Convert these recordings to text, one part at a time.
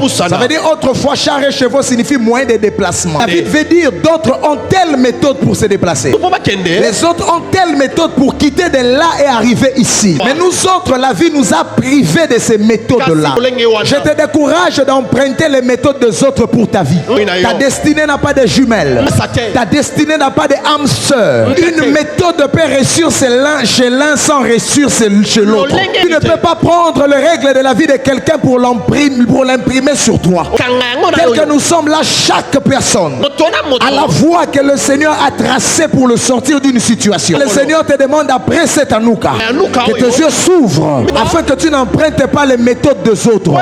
Ça veut dire autrefois char et chevaux signifie moyen de déplacement. David veut dire d'autres ont telle méthode pour se déplacer. Les autres ont telle méthode pour quitter de là et arriver ici. Mais nous autres, la vie nous a privés de ces méthodes-là. Je te décourage d'emprunter les méthodes des autres pour ta vie. Ta destinée n'a pas de jumelles. Ta destinée n'a pas de âme sœur. Une méthode peut réussir chez l'un sans réussir chez l'autre. Tu ne peux pas prendre les règles de la vie de quelqu'un pour l'imprimer sur toi. Tel que nous sommes là, chaque personne a la voie que le Seigneur a tracée pour le sortir d'une situation. Le Seigneur te demande après cette anouka que tes yeux s'ouvrent afin que tu n'empruntes pas les méthodes des autres.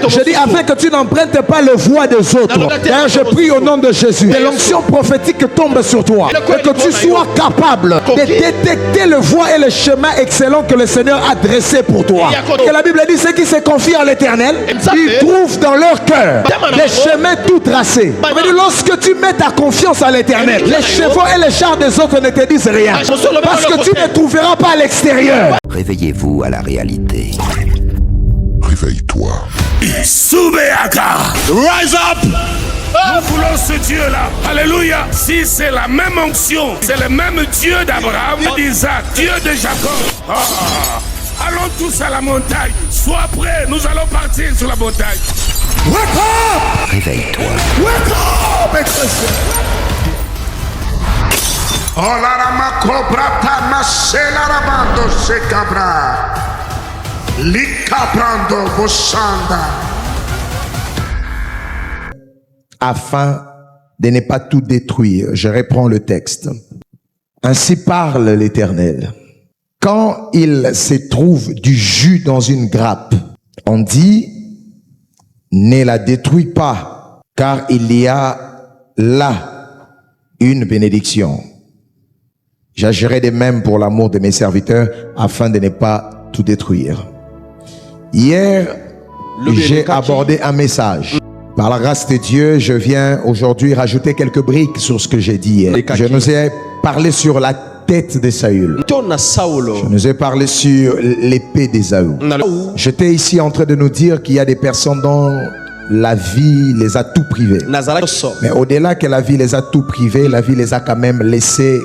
Je dis afin que tu n'empruntes pas les voies des autres. D'ailleurs, je prie au nom de Jésus que l'onction prophétique tombe sur toi et que tu sois capable de détecter les voies et les chemins excellents que le Seigneur a dressés pour toi. Que la Bible dit ceux qui se confient à l'Éternel, ils trouvent dans leur cœur les chemins tout tracés. Lorsque tu mets ta confiance à l'Éternel, les chevaux et les chars des autres ne te disent rien, parce que tu ne trouveras pas à l'extérieur. Réveillez-vous à la réalité. Réveille-toi. Soubeaka. Rise up. Nous voulons ce Dieu-là. Alléluia. Si c'est la même onction, c'est le même Dieu d'Abraham, d'Isaac, Dieu de Jacob. Allons tous à la montagne. Sois prêts, nous allons partir sur la montagne. Wake up! Réveille-toi. Wake up! Oh la rama cobra tamasela rabando se cabra. Licabrando bossanda. Afin de ne pas tout détruire, je reprends le texte. Ainsi parle l'Éternel. Quand il se trouve du jus dans une grappe, on dit, ne la détruis pas, car il y a là une bénédiction. J'agirai de même pour l'amour de mes serviteurs, afin de ne pas tout détruire. Hier, j'ai abordé un message. Par la grâce de Dieu, je viens aujourd'hui rajouter quelques briques sur ce que j'ai dit hier. Je nous ai parlé sur la tête de Saül. Je nous ai parlé sur l'épée d'Ésaü. J'étais ici en train de nous dire qu'il y a des personnes dont la vie les a tout privés. Mais au-delà que la vie les a tout privés, la vie les a quand même laissé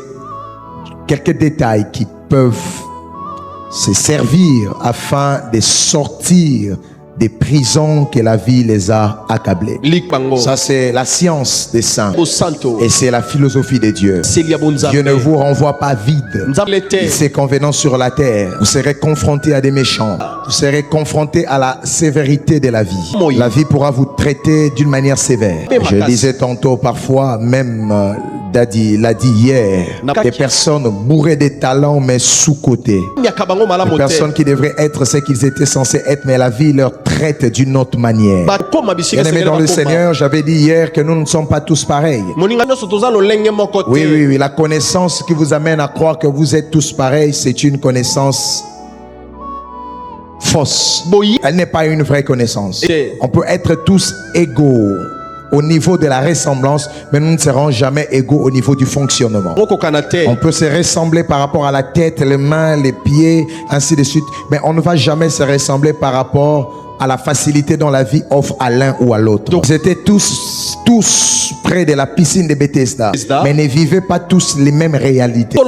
quelques détails qui peuvent se servir afin de sortir des prisons que la vie les a accablés. Ça, c'est la science des saints. Et c'est la philosophie de Dieu. Dieu ne vous renvoie pas vide. C'est qu'en venant sur la terre, vous serez confrontés à des méchants. Vous serez confrontés à la sévérité de la vie. La vie pourra vous traiter d'une manière sévère. Je disais tantôt, parfois, même Daddy l'a dit hier, des personnes bourrées de talents mais sous-cotées. Des personnes qui devraient être ce qu'ils étaient censés être, mais la vie leur traite d'une autre manière. Bien-aimés dans le Seigneur, j'avais dit hier que nous ne sommes pas tous pareils. Oui, la connaissance qui vous amène à croire que vous êtes tous pareils, c'est une connaissance fausse. Elle n'est pas une vraie connaissance. On peut être tous égaux au niveau de la ressemblance, mais nous ne serons jamais égaux au niveau du fonctionnement. On peut se ressembler par rapport à la tête, les mains, les pieds, ainsi de suite, mais on ne va jamais se ressembler par rapport à la facilité dont la vie offre à l'un ou à l'autre. Vous étiez tous près de la piscine de Bethesda, mais ne vivez pas tous les mêmes réalités.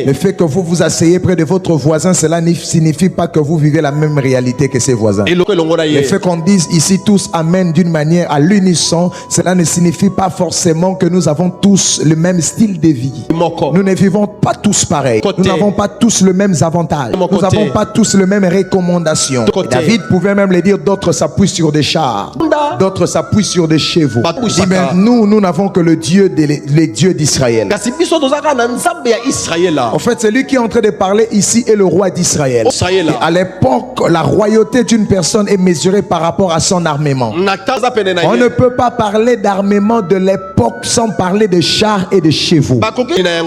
Le fait que vous vous asseyez près de votre voisin, cela ne signifie pas que vous vivez la même réalité que ses voisins. Le fait qu'on dise ici tous amen d'une manière à l'unisson, cela ne signifie pas forcément que nous avons tous le même style de vie. Nous ne vivons pas tous pareil. Nous n'avons pas tous le même avantage. Nous n'avons pas tous les mêmes recommandations. David pouvait même le dire, d'autres s'appuient sur des chars, d'autres s'appuient sur des chevaux. Dit, mais nous n'avons que le Dieu d'Israël. En fait, celui qui est en train de parler ici est le roi d'Israël. À l'époque, la royauté d'une personne est mesurée par rapport à son armement. On ne peut pas parler d'armement de l'époque sans parler de chars et de chevaux.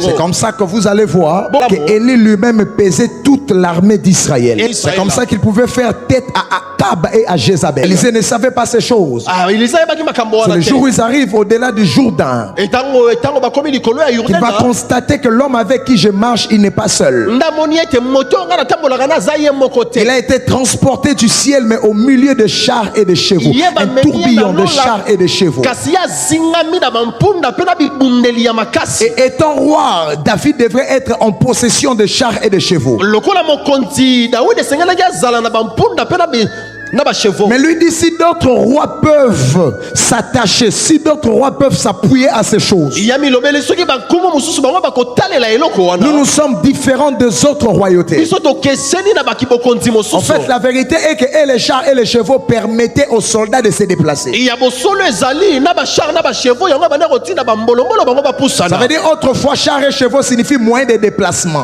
C'est comme ça que vous allez voir que Élie lui-même pesait toute l'armée d'Israël. C'est comme ça qu'il pouvait faire tête à Akab Achab et à Jézabel. Élisée ne savait pas ces choses. C'est le jour où ils arrivent au-delà du Jourdain qu'il va constater que l'homme avec qui je marche, il n'est pas seul. Il a été transporté du ciel, mais au milieu de chars et de chevaux. Un tourbillon de chars et de chevaux. Et étant roi, David devrait être en possession de chars et de chevaux. Mais lui dit, si d'autres rois peuvent s'attacher, si d'autres rois peuvent s'appuyer à ces choses, nous nous sommes différents des autres royautés. En fait, la vérité est que les chars et les chevaux permettaient aux soldats de se déplacer. Ça veut dire autrefois, chars et chevaux signifie moyen de déplacement.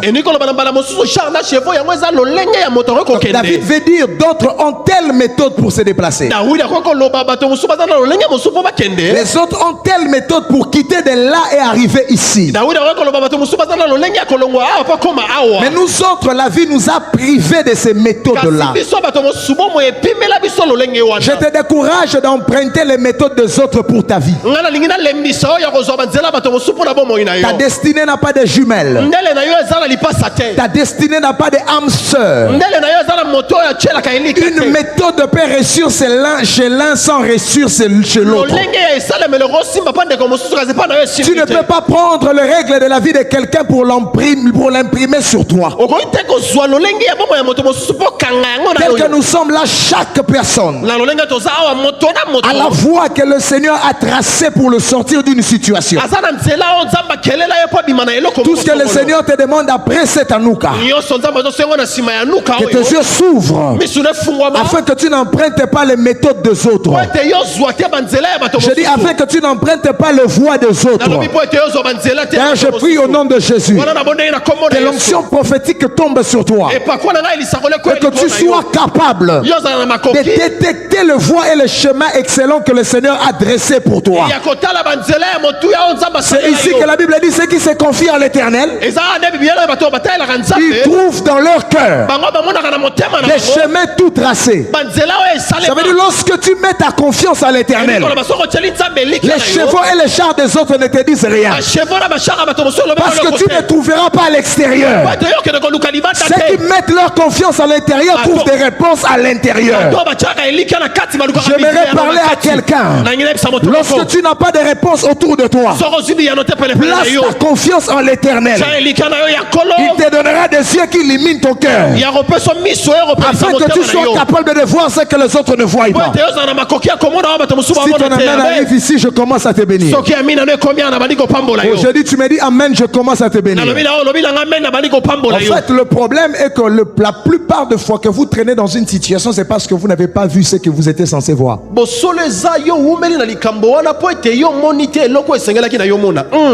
Donc, David veut dire, d'autres ont telle méthode pour se déplacer. Les autres ont telle méthode pour quitter de là et arriver ici. Mais nous autres, la vie nous a privés de ces méthodes-là. Je te décourage d'emprunter les méthodes des autres pour ta vie. Ta destinée n'a pas de jumelles. Ta destinée n'a pas de âme sœur. Une méthode peut réussir chez l'un sans réussir chez l'autre. Tu ne peux pas prendre les règles de la vie de quelqu'un pour l'imprimer sur toi. Tel que nous sommes là, chaque personne à la voie que le Seigneur a tracée pour le sortir d'une situation. Tout ce que le Seigneur te demande après cette anouka, que tes yeux s'ouvrent afin que tu n'empruntes pas les méthodes des autres. Je dis afin que tu n'empruntes pas les voies des autres. Car je prie au nom de Jésus que l'onction prophétique tombe sur toi et que tu sois capable de détecter le voie et le chemin excellent que le Seigneur a dressé pour toi. C'est ici que la Bible dit ceux qui se confient à l'Éternel, ils trouvent dans leur cœur des chemins tout tracés. Ça veut dire lorsque tu mets ta confiance à l'Éternel, les chevaux et les chars des autres ne te disent rien. Parce que tu ne trouveras pas à l'extérieur. Ceux qui mettent leur confiance à l'intérieur trouvent des réponses à l'intérieur. J'aimerais parler à quelqu'un. Lorsque tu n'as pas de réponse autour de toi, place ta confiance en l'Éternel. Il te donnera des yeux qui illuminent ton cœur, afin que tu sois capable de voir ce que les autres ne voient pas. Si ton amen arrive ici, je commence à te bénir. Aujourd'hui, tu me dis amen, je commence à te bénir. En fait, le problème est que la plupart des fois que vous traînez dans une situation, c'est parce que vous n'avez pas vu ce que vous étiez censé voir.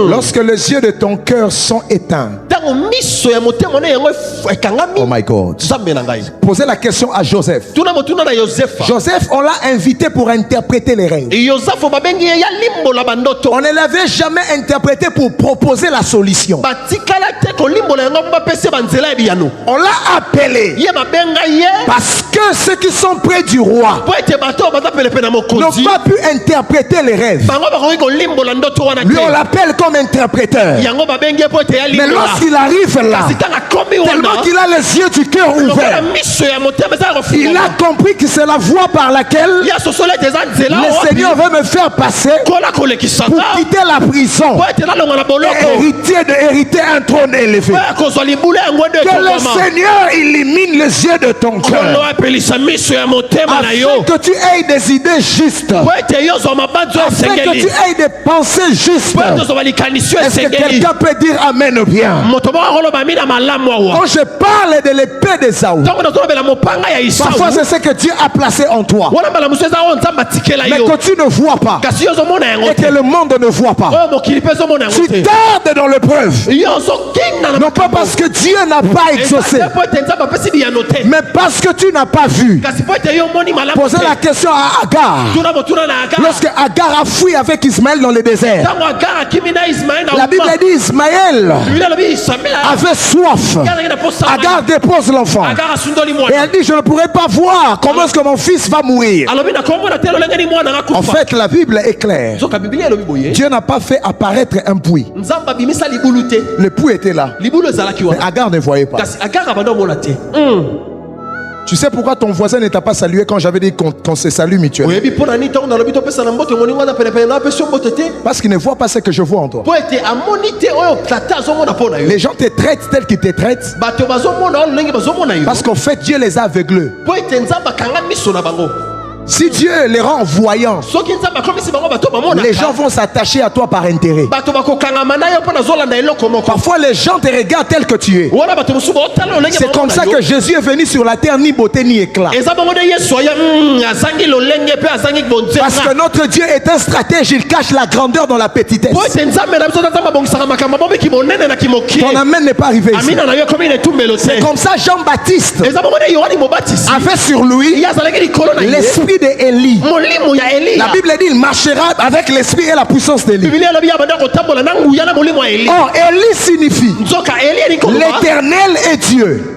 Lorsque les yeux de ton cœur sont éteints, oh my God, posez la question à Joseph. Joseph, on l'a invité pour interpréter les règles. On ne l'avait jamais interprété pour proposer la solution. On l'a appelé parce que ceux qui sont près du roi n'ont pas pu interpréter les rêves. Lui, on l'appelle comme interpréteur. Mais lorsqu'il arrive là, tellement qu'il a les yeux du cœur ouverts, il a compris que c'est la voie par laquelle le Seigneur veut me faire passer pour quitter la prison et hériter un trône élevé. Que le Seigneur illumine les yeux de ton cœur afin que tu aies des idées justes, afin que tu aies des pensées justes. Est-ce que quelqu'un peut dire amen ou bien? Quand je parle de l'épée d'Ésaü, parfois c'est ce que Dieu a placé en toi, mais que tu ne vois pas et que le monde ne voit pas. Tu tardes dans l'épreuve Non pas parce que Dieu n'a pas exaucé, mais parce que tu n'as pas vu. Posez la question à Agar. Lorsque Agar a fui avec Ismaël dans le désert, la Bible dit Ismaël avait soif. Agar dépose l'enfant et elle dit je ne pourrai pas voir comment est-ce que mon fils va mourir. En fait, la Bible est claire. Dieu n'a pas fait apparaître un puits. Le puits était là, mais Agar ne voyait pas. Tu sais pourquoi ton voisin ne t'a pas salué quand j'avais dit qu'on se salue mutuellement? Parce qu'il ne voit pas ce que je vois en toi. Les gens te traitent tel qu'ils te traitent parce qu'en fait Dieu les a aveuglés. Si Dieu les rend voyants, les gens vont s'attacher à toi par intérêt. Parfois les gens te regardent tel que tu es. C'est comme ça que Jésus est venu sur la terre, ni beauté ni éclat. Parce que notre Dieu est un stratège, il cache la grandeur dans la petitesse. Ton amen n'est pas arrivé ici. C'est comme ça Jean-Baptiste avait sur lui l'esprit d'Élie. La Bible dit il marchera avec l'esprit et la puissance d'Élie. Or Élie signifie l'Éternel est Dieu.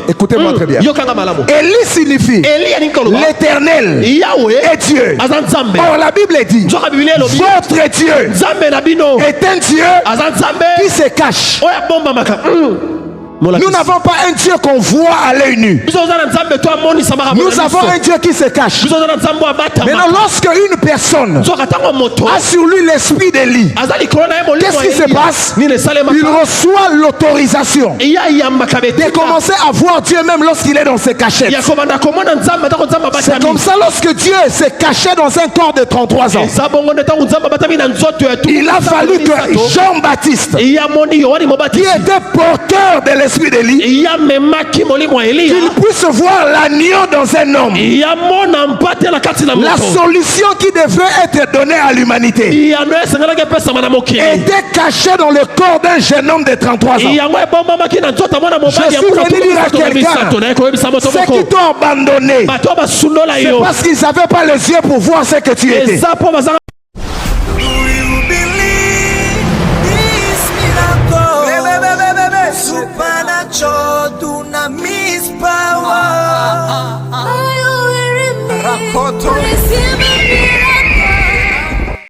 Écoutez-moi très bien. Élie signifie l'Éternel est Dieu. Or la Bible dit votre Dieu est un Dieu qui se cache. Nous n'avons pas un Dieu qu'on voit à l'œil nu. Nous avons un Dieu qui se cache. Maintenant, lorsque une personne a sur lui l'esprit d'Élie, qu'est-ce qui se passe? Il reçoit l'autorisation de commencer à voir Dieu même lorsqu'il est dans ses cachettes. C'est comme ça lorsque Dieu s'est caché dans un corps de 33 ans. Il a fallu que Jean-Baptiste, qui était porteur de l'esprit d'Élie, qu'il puisse voir l'agneau dans un homme, la solution qui devrait être donnée à l'humanité était cachée dans le corps d'un jeune homme de 33 ans. Je suis venu dire à quelqu'un, ceux qui t'ont abandonné, c'est parce qu'ils n'avaient pas les yeux pour voir ce que tu étais. Supernatural dunamis power. Are you hearing me? Receive a miracle.